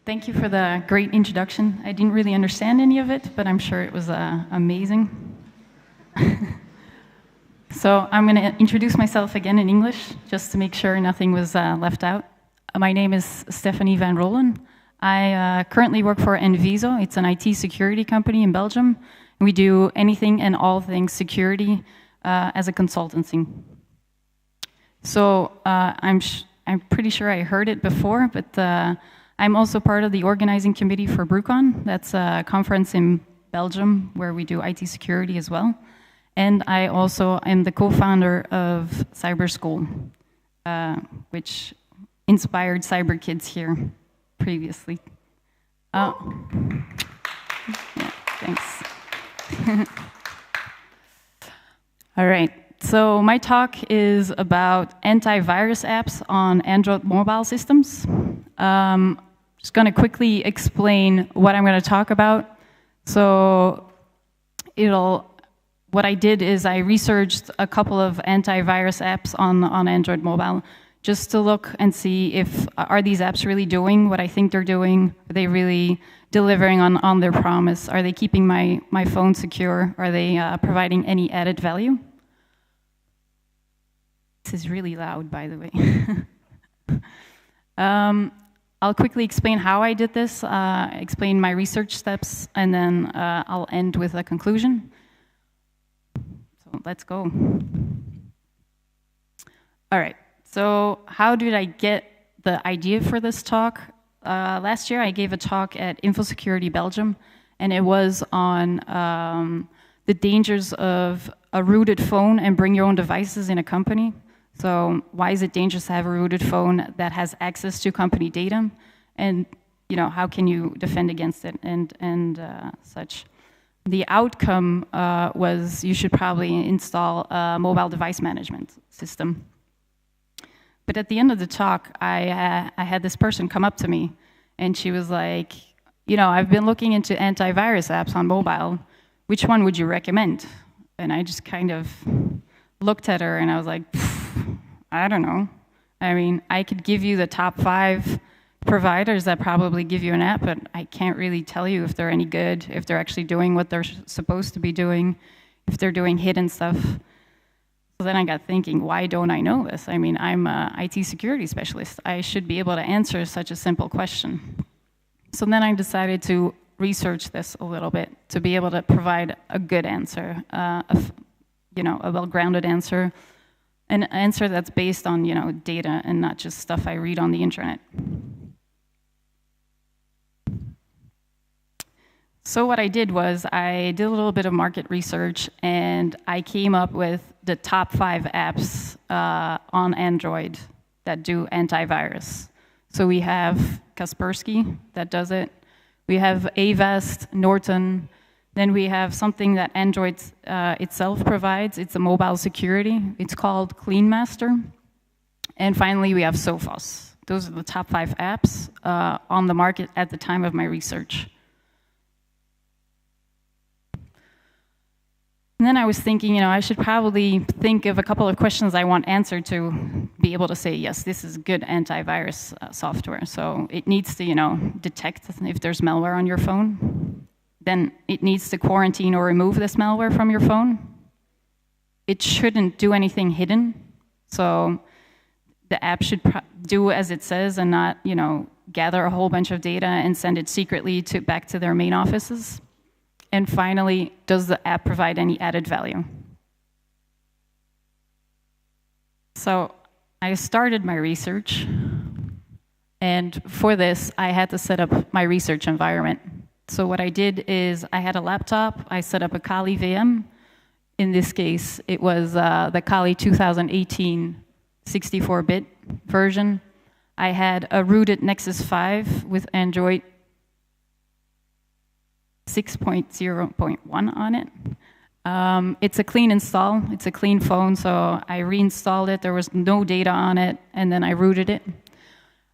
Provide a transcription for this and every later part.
Thank you for the great introduction. I didn't really understand any of it, but I'm sure it was amazing. So I'm going to introduce myself again in English, just to make sure nothing was left out. My name is Stephanie Vanroelen. I currently work for Enviso. It's an IT security company in Belgium. We do anything and all things security as a consultancy. So I'm pretty sure I heard it before, but I'm also part of the organizing committee for BrewCon. That's a conference in Belgium where we do IT security as well. And I also am the co-founder of Cyber School, which inspired cyber kids here previously. Yeah, thanks. All right, so my talk is about antivirus apps on Android mobile systems. Just going to quickly explain what I'm going to talk about. So what I did is I researched a couple of antivirus apps on Android mobile just to look and see if are these apps really doing what I think they're doing? Are they really delivering on their promise? Are they keeping my phone secure? Are they providing any added value? This is really loud, by the way. I'll quickly explain how I did this, explain my research steps, and then I'll end with a conclusion. So let's go. All right, so how did I get the idea for this talk? Last year I gave a talk at InfoSecurity Belgium, and it was on the dangers of a rooted phone and bring your own devices in a company. So why is it dangerous to have a rooted phone that has access to company data? And how can you defend against it and such? The outcome was you should probably install a mobile device management system. But at the end of the talk, I had this person come up to me, and she was like, I've been looking into antivirus apps on mobile. Which one would you recommend? And I just kind of looked at her, and I was like, I don't know. I mean, I could give you the top 5 providers that probably give you an app, but I can't really tell you if they're any good, if they're actually doing what they're supposed to be doing, if they're doing hidden stuff. So then I got thinking, why don't I know this? I mean, I'm an IT security specialist. I should be able to answer such a simple question. So then I decided to research this a little bit to be able to provide a good answer, a well-grounded answer, an answer that's based on, data and not just stuff I read on the internet. So what I did was I did a little bit of market research, and I came up with the top 5 apps on Android that do antivirus. So we have Kaspersky that does it. We have Avast, Norton. Then we have something that Android itself provides. It's a mobile security. It's called CleanMaster. And finally, we have Sophos. Those are the top 5 apps on the market at the time of my research. And then I was thinking, I should probably think of a couple of questions I want answered to be able to say, yes, this is good antivirus software. So it needs to, detect if there's malware on your phone. Then it needs to quarantine or remove this malware from your phone. It shouldn't do anything hidden. So the app should do as it says and not, gather a whole bunch of data and send it secretly back to their main offices. And finally, does the app provide any added value? So I started my research. And for this, I had to set up my research environment. So what I did is I had a laptop, I set up a Kali VM. In this case, it was the Kali 2018 64-bit version. I had a rooted Nexus 5 with Android 6.0.1 on it. It's a clean install, it's a clean phone, so I reinstalled it, there was no data on it, and then I rooted it.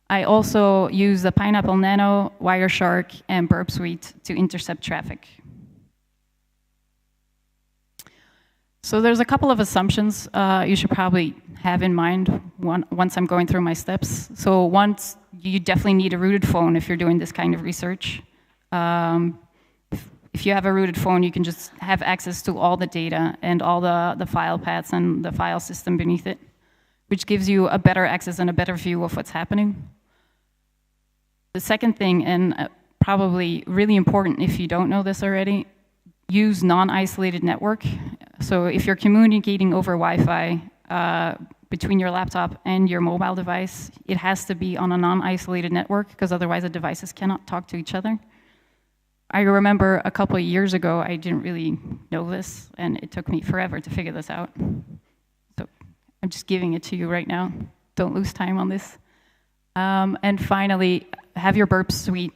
I also use the Pineapple Nano, Wireshark, and Burp Suite to intercept traffic. So there's a couple of assumptions you should probably have in mind once I'm going through my steps. So once you definitely need a rooted phone if you're doing this kind of research. If you have a rooted phone, you can just have access to all the data and all the file paths and the file system beneath it, which gives you a better access and a better view of what's happening. The second thing, and probably really important if you don't know this already, use non-isolated network. So if you're communicating over Wi-Fi between your laptop and your mobile device, it has to be on a non-isolated network, because otherwise the devices cannot talk to each other. I remember a couple of years ago, I didn't really know this, and it took me forever to figure this out. So I'm just giving it to you right now. Don't lose time on this. And finally, have your Burp Suite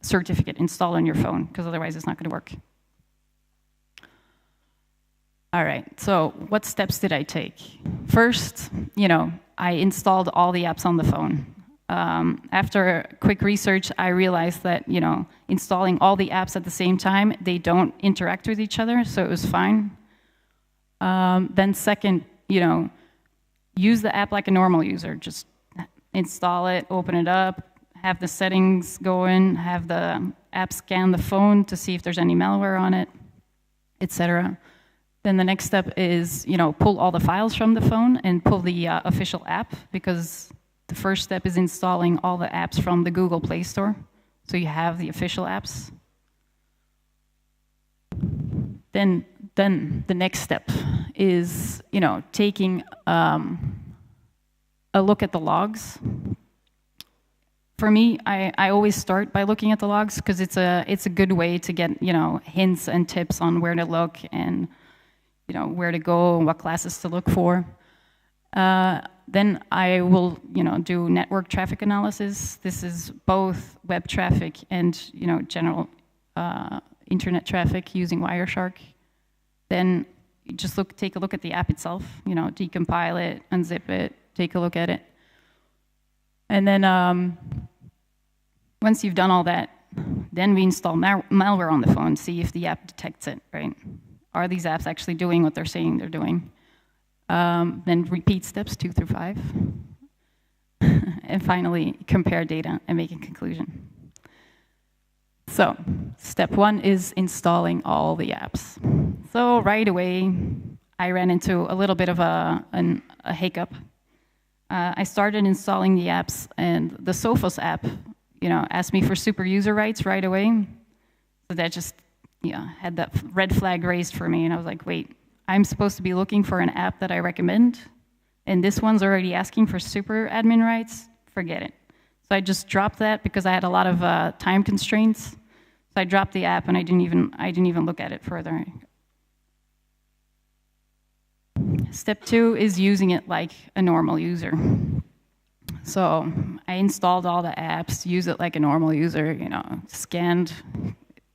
certificate installed on your phone, because otherwise it's not going to work. All right, so what steps did I take? First, I installed all the apps on the phone. After quick research, I realized that, installing all the apps at the same time, they don't interact with each other, so it was fine. Then second, use the app like a normal user. Just install it, open it up, have the settings going, have the app scan the phone to see if there's any malware on it, etc. Then the next step is, pull all the files from the phone and pull the official app, because the first step is installing all the apps from the Google Play Store, so you have the official apps. Then the next step is, taking a look at the logs. For me, I always start by looking at the logs, because it's a good way to get hints and tips on where to look and where to go and what classes to look for. Then I will, do network traffic analysis. This is both web traffic and, general internet traffic using Wireshark. Then just take a look at the app itself. Decompile it, unzip it, take a look at it, and then once you've done all that, then we install malware on the phone. See if the app detects it. Right? Are these apps actually doing what they're saying they're doing? Then repeat steps 2 through 5. And finally, compare data and make a conclusion. So, step 1 is installing all the apps. So right away, I ran into a little bit of a hiccup. I started installing the apps, and the Sophos app, asked me for super user rights right away. So that just, had that red flag raised for me, and I was like, wait. I'm supposed to be looking for an app that I recommend, and this one's already asking for super admin rights. Forget it. So I just dropped that because I had a lot of time constraints. So I dropped the app, and I didn't even look at it further. Step 2 is using it like a normal user. So I installed all the apps, use it like a normal user. Scanned.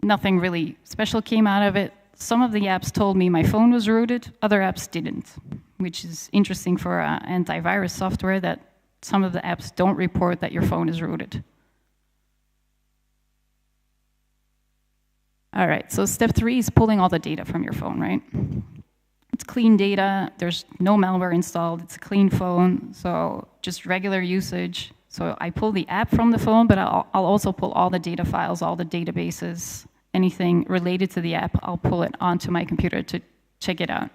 Nothing really special came out of it. Some of the apps told me my phone was rooted, other apps didn't, which is interesting for antivirus software, that some of the apps don't report that your phone is rooted. All right, so step 3 is pulling all the data from your phone, right? It's clean data, there's no malware installed, it's a clean phone, so just regular usage. So I pull the app from the phone, but I'll also pull all the data files, all the databases, anything related to the app, I'll pull it onto my computer to check it out.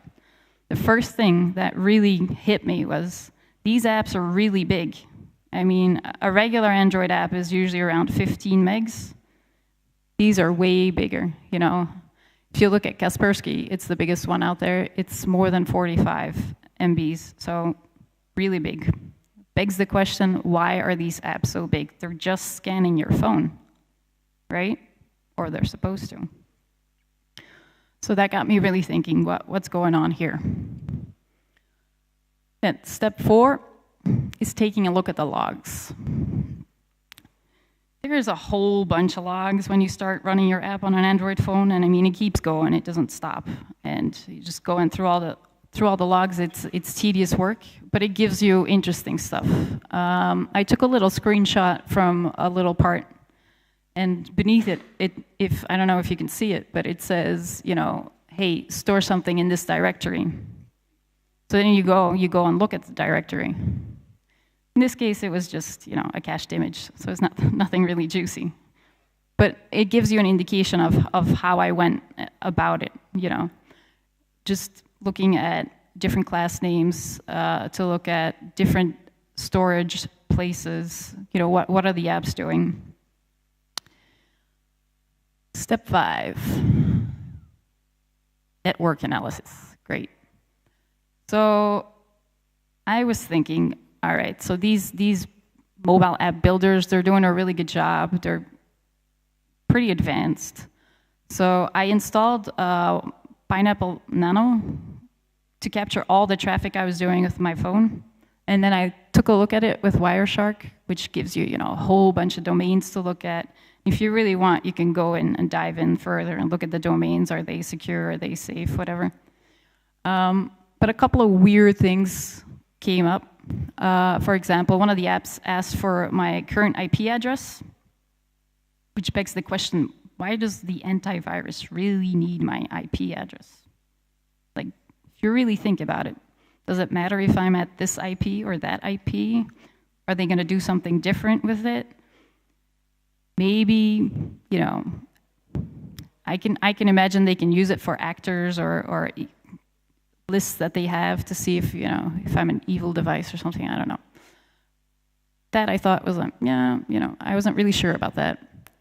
The first thing that really hit me was these apps are really big. I mean, a regular Android app is usually around 15 megs. These are way bigger, If you look at Kaspersky, it's the biggest one out there. It's more than 45 MBs, so really big. Begs the question, why are these apps so big? They're just scanning your phone, right? Or they're supposed to. So that got me really thinking, what's going on here? Then step 4 is taking a look at the logs. There's a whole bunch of logs when you start running your app on an Android phone, and I mean, it keeps going, it doesn't stop. And you just going through all the logs, it's tedious work, but it gives you interesting stuff. I took a little screenshot from a little part. And beneath it, I don't know if you can see it, but it says, hey, store something in this directory. So then you go and look at the directory. In this case, it was just, a cached image, so it's nothing really juicy. But it gives you an indication of how I went about it, just looking at different class names to look at different storage places, what are the apps doing? Step 5, network analysis, great. So I was thinking, all right, so these mobile app builders, they're doing a really good job. They're pretty advanced. So I installed Pineapple Nano to capture all the traffic I was doing with my phone. And then I took a look at it with Wireshark, which gives you, a whole bunch of domains to look at. If you really want, you can go in and dive in further and look at the domains. Are they secure? Are they safe? Whatever. But a couple of weird things came up. For example, one of the apps asked for my current IP address, which begs the question, why does the antivirus really need my IP address? Like, if you really think about it, does it matter if I'm at this IP or that IP? Are they going to do something different with it? Maybe, I can imagine they can use it for actors or lists that they have to see if, if I'm an evil device or something, I don't know. That I thought was I wasn't really sure about that.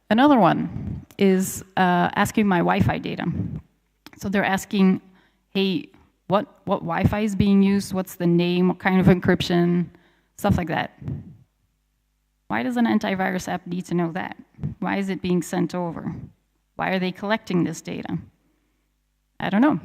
Another one is asking my Wi-Fi data. So they're asking, hey, what Wi-Fi is being used, what's the name, what kind of encryption, stuff like that. Why does an antivirus app need to know that? Why is it being sent over? Why are they collecting this data? I don't know.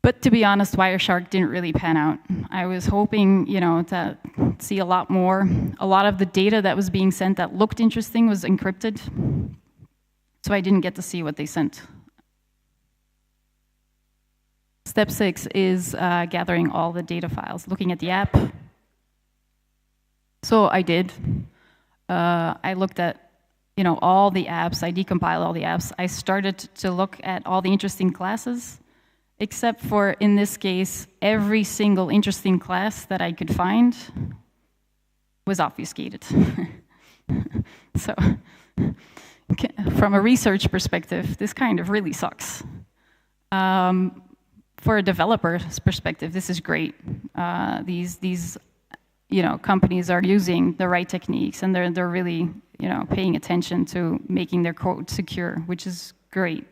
But to be honest, Wireshark didn't really pan out. I was hoping, to see a lot more. A lot of the data that was being sent that looked interesting was encrypted, so I didn't get to see what they sent. Step 6 is gathering all the data files, looking at the app. So I did. I looked at, all the apps. I decompiled all the apps. I started to look at all the interesting classes, except for, in this case, every single interesting class that I could find was obfuscated. So, from a research perspective, this kind of really sucks. For a developer's perspective, this is great. These companies are using the right techniques, and they're really, paying attention to making their code secure, which is great.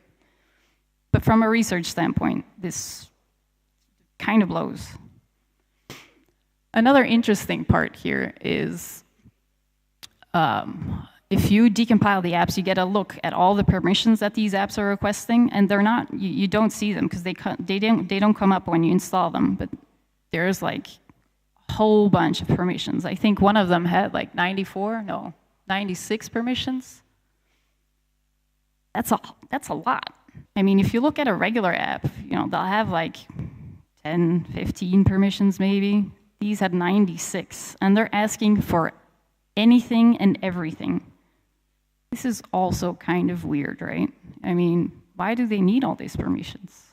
But from a research standpoint, this kind of blows. Another interesting part here is if you decompile the apps, you get a look at all the permissions that these apps are requesting, and they're not, you don't see them because they don't come up when you install them, but there's like a whole bunch of permissions. I think one of them had like 96 permissions. That's a lot. I mean, if you look at a regular app, they'll have like 10, 15 permissions maybe. These had 96, and they're asking for anything and everything. This is also kind of weird, right? I mean, why do they need all these permissions?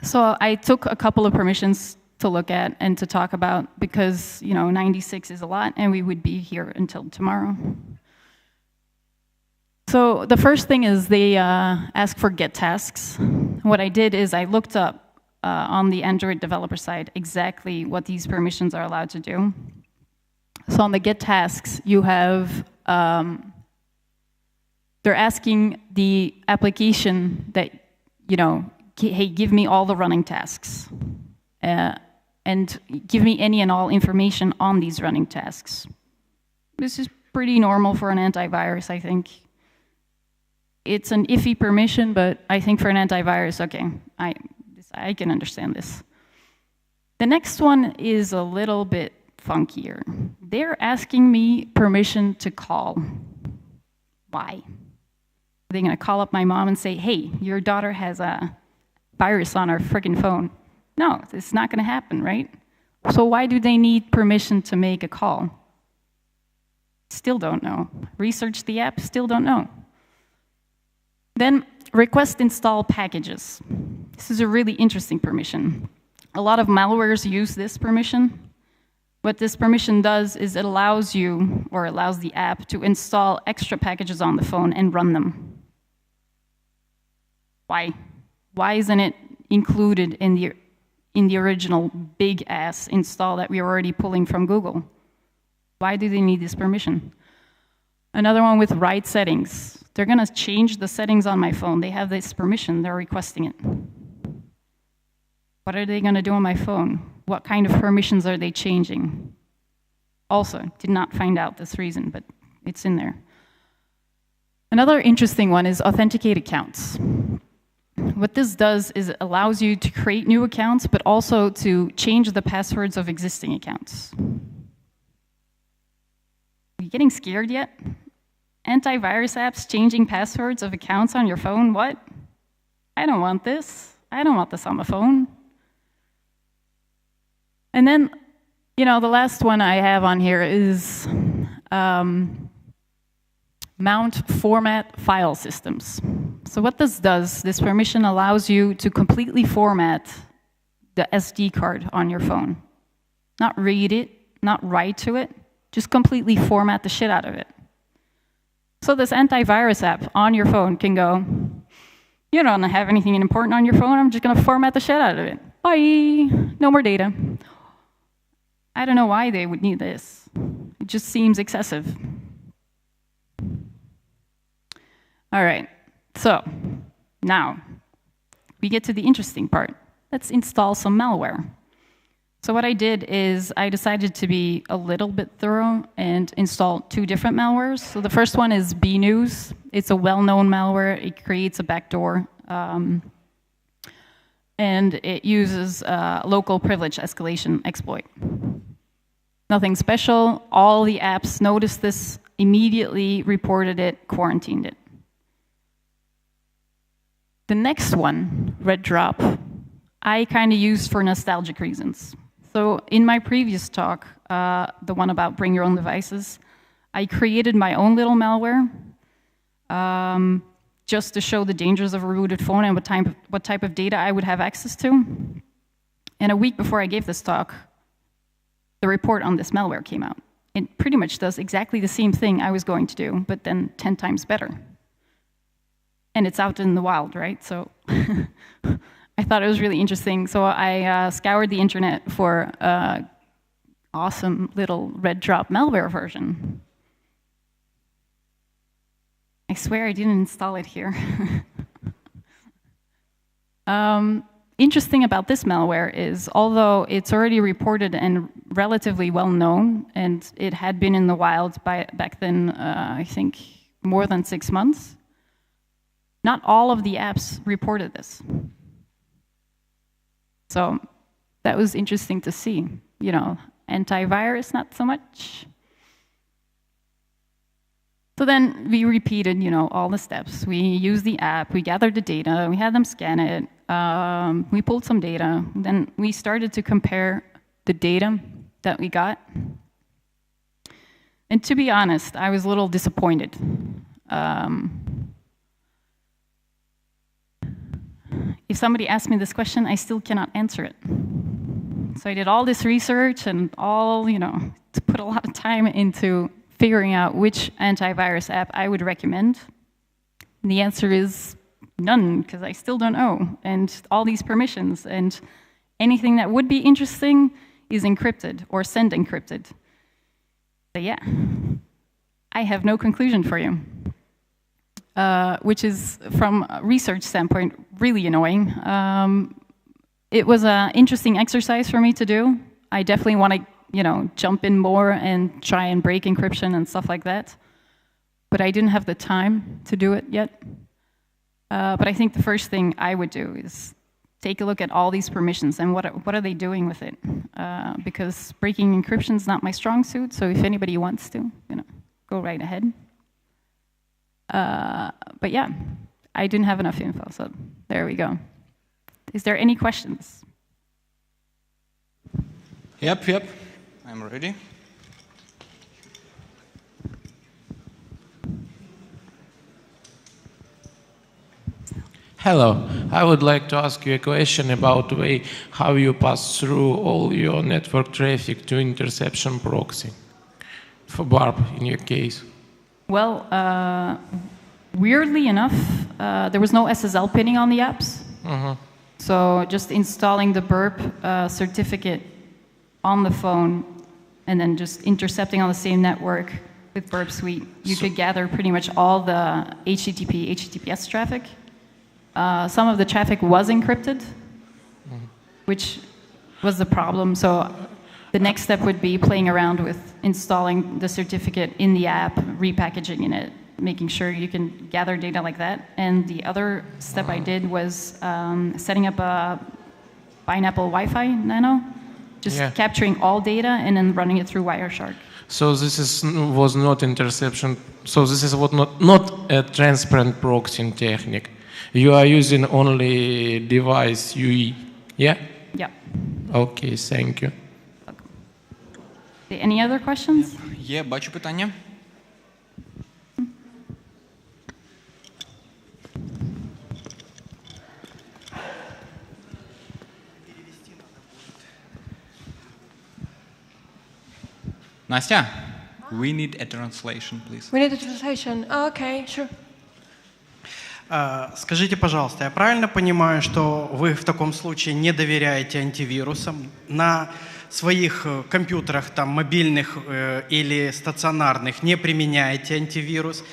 So I took a couple of permissions to look at and to talk about because, 96 is a lot, and we would be here until tomorrow. So the first thing is they ask for get tasks. What I did is I looked up on the Android developer side exactly what these permissions are allowed to do. So on the get tasks, you have, they're asking the application that, hey, give me all the running tasks. And give me any and all information on these running tasks. This is pretty normal for an antivirus, I think. It's an iffy permission, but I think for an antivirus, okay, I can understand this. The next one is a little bit funkier. They're asking me permission to call. Why? Are they going to call up my mom and say, hey, your daughter has a virus on her friggin' phone? No, it's not going to happen, right? So why do they need permission to make a call? Still don't know. Research the app, still don't know. Then request install packages. This is a really interesting permission. A lot of malwares use this permission. What this permission does is it allows you, or allows the app, to install extra packages on the phone and run them. Why? Why isn't it included in the original big-ass install that we're already pulling from Google? Why do they need this permission? Another one with write settings. They're going to change the settings on my phone. They have this permission. They're requesting it. What are they going to do on my phone? What kind of permissions are they changing? Also, did not find out this reason, but it's in there. Another interesting one is authenticate accounts. What this does is it allows you to create new accounts, but also to change the passwords of existing accounts. Are you getting scared yet? Antivirus apps changing passwords of accounts on your phone? What? I don't want this. I don't want this on the phone. And then, the last one I have on here is mount format file systems. So what this does, this permission allows you to completely format the SD card on your phone. Not read it, not write to it, just completely format the shit out of it. So this antivirus app on your phone can go, you don't have anything important on your phone, I'm just gonna format the shit out of it. Bye, no more data. I don't know why they would need this. It just seems excessive. All right, so now we get to the interesting part. Let's install some malware. So what I did is I decided to be a little bit thorough and install 2 different malwares. So the first one is BeNews. It's a well-known malware. It creates a backdoor, and it uses a local privilege escalation exploit. Nothing special. All the apps noticed this, immediately reported it, quarantined it. The next one, Red Drop, I kind of used for nostalgic reasons. So in my previous talk, the one about bring your own devices, I created my own little malware just to show the dangers of a rebooted phone and what type of data I would have access to. And a week before I gave this talk, the report on this malware came out. It pretty much does exactly the same thing I was going to do, but then 10 times better. And it's out in the wild, right? So I thought it was really interesting. So I scoured the internet for an awesome little Red Drop malware version. I swear I didn't install it here. Interesting about this malware is, although it's already reported and relatively well known, and it had been in the wild back then, I think, more than 6 months, not all of the apps reported this. So that was interesting to see. Antivirus, not so much. So then we repeated, all the steps. We used the app, we gathered the data, we had them scan it, we pulled some data, then we started to compare the data that we got. And to be honest, I was a little disappointed. If somebody asked me this question, I still cannot answer it. So I did all this research and to put a lot of time into figuring out which antivirus app I would recommend. And the answer is none, because I still don't know. And all these permissions and anything that would be interesting is encrypted or send encrypted. So yeah, I have no conclusion for you. Which is, from a research standpoint, really annoying. It was an interesting exercise for me to do. I definitely want to, jump in more and try and break encryption and stuff like that. But I didn't have the time to do it yet. But I think the first thing I would do is take a look at all these permissions and what are they doing with it. Because breaking encryption is not my strong suit, so if anybody wants to, go right ahead. But yeah, I didn't have enough info, so there we go. Is there any questions? Yep, I'm ready. Hello. I would like to ask you a question about the way how you pass through all your network traffic to interception proxy. For Barb, in your case. Well, weirdly enough, there was no SSL pinning on the apps. So just installing the burp certificate on the phone and then just intercepting on the same network with Burp Suite, you could gather pretty much all the HTTP, HTTPS traffic. Some of the traffic was encrypted, which was the problem. So the next step would be playing around with installing the certificate in the app, repackaging it, making sure you can gather data like that. And the other step I did was setting up a pineapple Wi-Fi nano, just capturing all data and then running it through Wireshark. So this was not interception. So this is not a transparent proxying technique. You are using only device UE, yeah? Yeah. Okay, thank you. Any other questions? Є, бачу питання. Настя, we need a translation, please. We need a translation. Oh, okay, sure. Скажите, пожалуйста, я правильно понимаю, что вы в таком случае не доверяете антивирусам? На своих компьютерах, там, мобильных или стационарных, не применяете антивирус?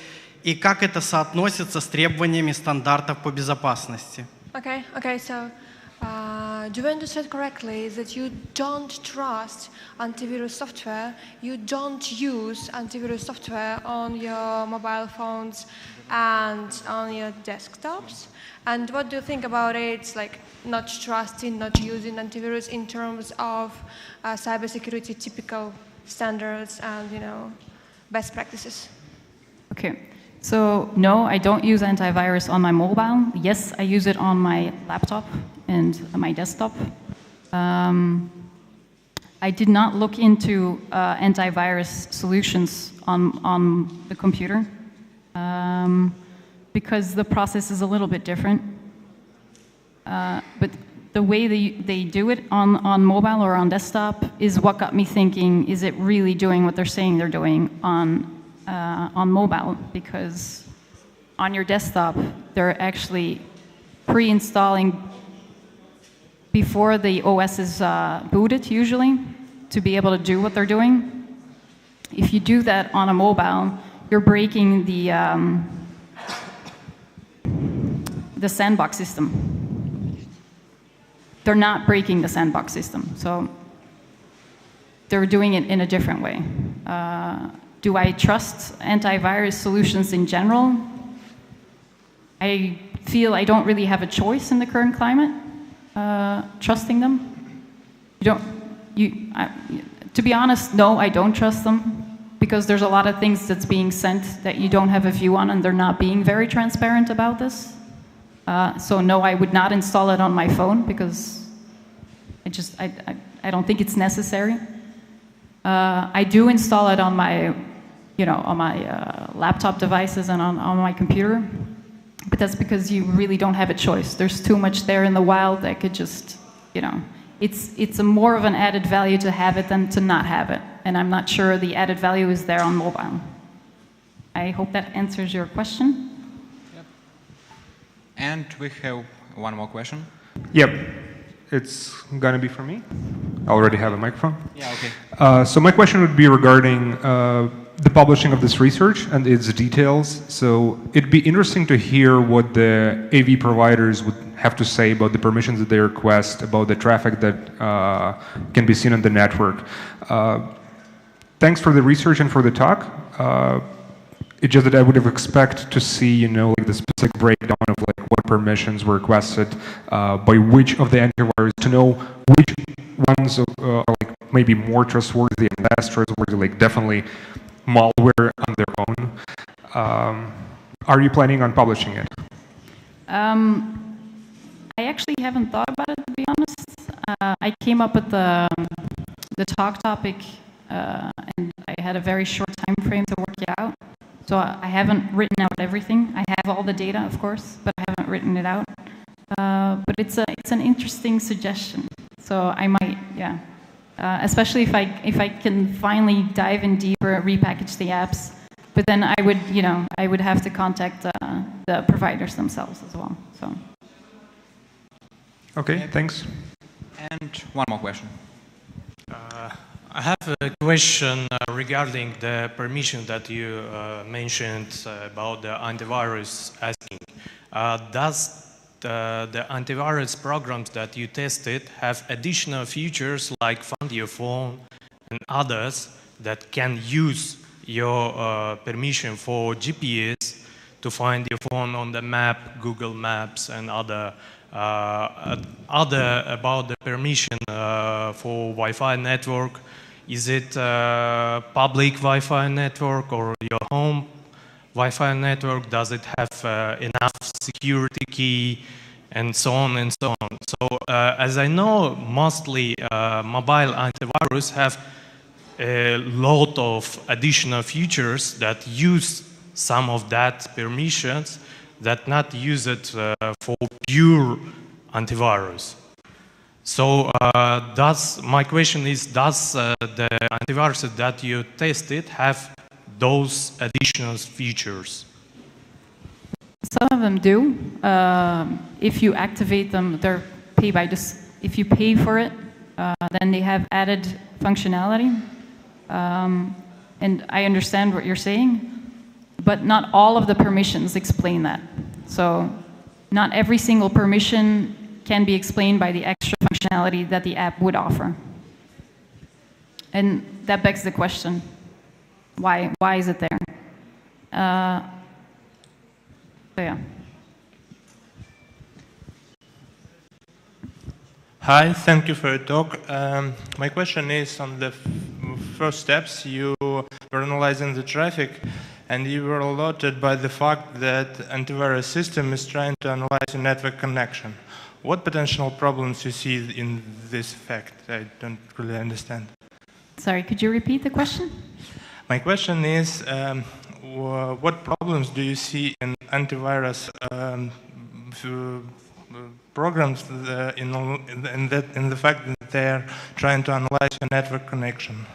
И как это соотносится с требованиями стандартов по безопасности? Okay, so do I understand correctly that you don't trust antivirus software, you don't use antivirus software on your mobile phones and on your desktops? And what do you think about it, like not trusting, not using antivirus in terms of cybersecurity typical standards and, you know, best practices? Okay. So no, I don't use antivirus on my mobile. Yes, I use it on my laptop and my desktop. I did not look into antivirus solutions on the computer because the process is a little bit different. But the way they do it on mobile or on desktop is what got me thinking, is it really doing what they're saying they're doing on mobile? Because on your desktop, they're actually pre-installing before the OS is booted, usually, to be able to do what they're doing. If you do that on a mobile, you're breaking the sandbox system. They're not breaking the sandbox system, so they're doing it in a different way. Do I trust antivirus solutions in general? I feel I don't really have a choice in the current climate, trusting them. To be honest, no, I don't trust them, because there's a lot of things that's being sent that you don't have a view on, and they're not being very transparent about this. So no, I would not install it on my phone, because I don't think it's necessary. I do install it on my, laptop devices and on my computer, but that's because you really don't have a choice. There's too much there in the wild that could just, it's a more of an added value to have it than to not have it, and I'm not sure the added value is there on mobile. I hope that answers your question. Yep. And we have one more question. Yep. It's going to be for me. I already have a microphone. Yeah, okay. So my question would be regarding the publishing of this research and its details. So it'd be interesting to hear what the AV providers would have to say about the permissions that they request, about the traffic that can be seen on the network. Thanks for the research and for the talk. It's just that I would have expected to see, like the specific breakdown of like what permissions were requested by which of the antivirus, to know which ones are like maybe more trustworthy and less trustworthy, like definitely malware on their own. Are you planning on publishing it? I actually haven't thought about it, to be honest. I came up with the talk topic, and I had a very short time frame to work it out. So I haven't written out everything. I have all the data, of course, but I haven't written it out. But it's an interesting suggestion. So I might, yeah. Especially if I can finally dive in deeper, repackage the apps. But then I would, I would have to contact the providers themselves as well. So. Okay, thanks. And one more question. I have a question regarding the permission that you mentioned about the antivirus asking. Does the antivirus programs that you tested have additional features like find your phone and others that can use your permission for GPS to find your phone on the map, Google Maps, and other about the permission for Wi-Fi network? Is it public Wi-Fi network or your home Wi-Fi network? Does it have enough security key, and so on and so on? So as I know, mostly mobile antivirus have a lot of additional features that use some of that permissions that not use it for pure antivirus. So my question is, does the antivirus that you tested have those additional features? Some of them do. If you activate them, they're pay by if you pay for it, then they have added functionality. And I understand what you're saying, but not all of the permissions explain that. So not every single permission can be explained by the extra functionality that the app would offer. And that begs the question, why is it there? So yeah. Hi, thank you for your talk. My question is on the first steps. You were analyzing the traffic, and you were alerted by the fact that antivirus system is trying to analyze a network connection. What potential problems you see in this fact? I don't really understand. Sorry, could you repeat the question? My question is, what problems do you see in antivirus programs in the fact that they are trying to analyze a network connection?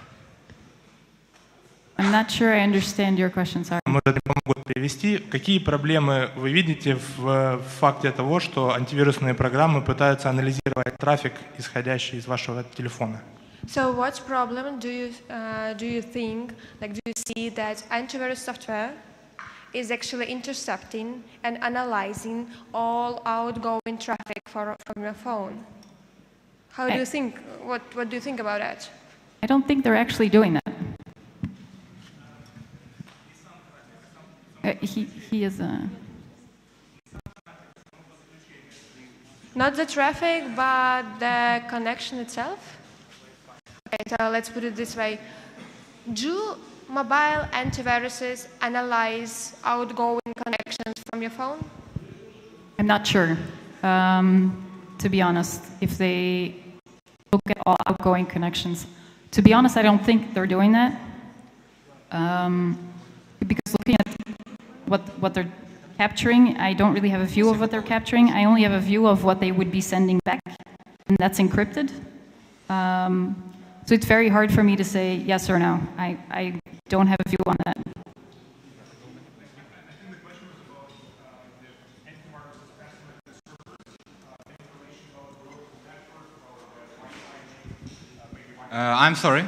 I'm not sure I understand your question, sorry. Может, не помогут перевести. Какие проблемы вы видите в факте того, что антивирусные программы пытаются анализировать трафик, исходящий из вашего телефона? So what problem do you think, like do you see that antivirus software is actually intercepting and analyzing all outgoing traffic from your phone? How do you think, what do you think about that? I don't think they're actually doing that. He is a... Not the traffic, but the connection itself? Okay, so let's put it this way. Do mobile antiviruses analyze outgoing connections from your phone? I'm not sure, to be honest, if they look at all outgoing connections. To be honest, I don't think they're doing that. Because looking at what they're capturing, I don't really have a view of what they're capturing. I only have a view of what they would be sending back, and that's encrypted. So it's very hard for me to say yes or no. I don't have a view on that. I'm sorry.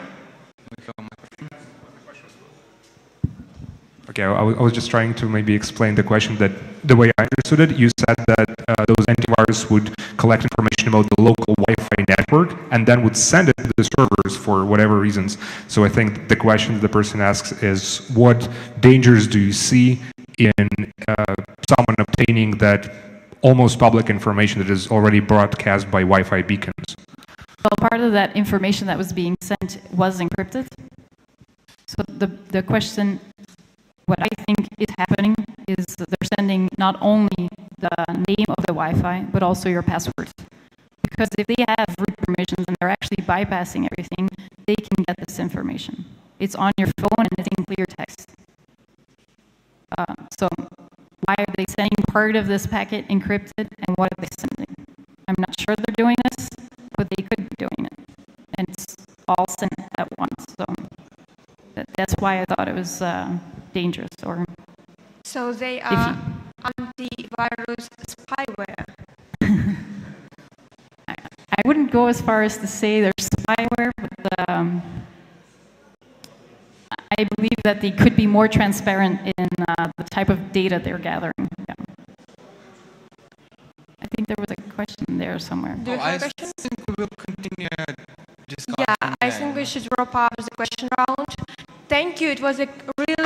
Okay, I was just trying to maybe explain the question that the way I understood it, you said that those antivirus would collect information about the local Wi-Fi network and then would send it to the servers for whatever reasons. So I think the question the person asks is, what dangers do you see in someone obtaining that almost public information that is already broadcast by Wi-Fi beacons? Well, part of that information that was being sent was encrypted. So the question, what I think is happening is that they're sending not only the name of the Wi-Fi, but also your password. Because if they have root permissions and they're actually bypassing everything, they can get this information. It's on your phone and it's in clear text. they sending part of this packet encrypted, and what are they sending? I'm not sure they're doing this, but they could be doing it. And it's all sent at once. So that's why I thought it was dangerous. Or So they are antivirus spyware. I wouldn't go as far as to say they're spyware, but I believe that they could be more transparent in the type of data they're gathering. Yeah. I think there was a question there somewhere. Do you have a question? think we will continue discussing. Yeah, I think we should wrap up the question round. Thank you. It was a really